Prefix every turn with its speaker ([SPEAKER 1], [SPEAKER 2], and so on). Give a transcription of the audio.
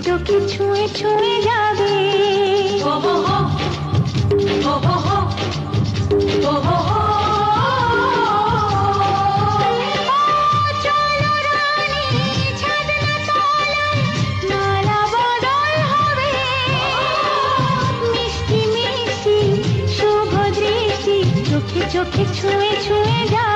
[SPEAKER 1] চোখে ছুঁয়ে ছুঁয়ে যাবে। ও হো হো, ও হো হো, ও হো হো। চলো রানী ছাদনা তলায়, মালা বদল হবে। মিষ্টি মিষ্টি শুভ দৃষ্টি চোখে চোখে ছুঁয়ে ছুঁয়ে যাবে।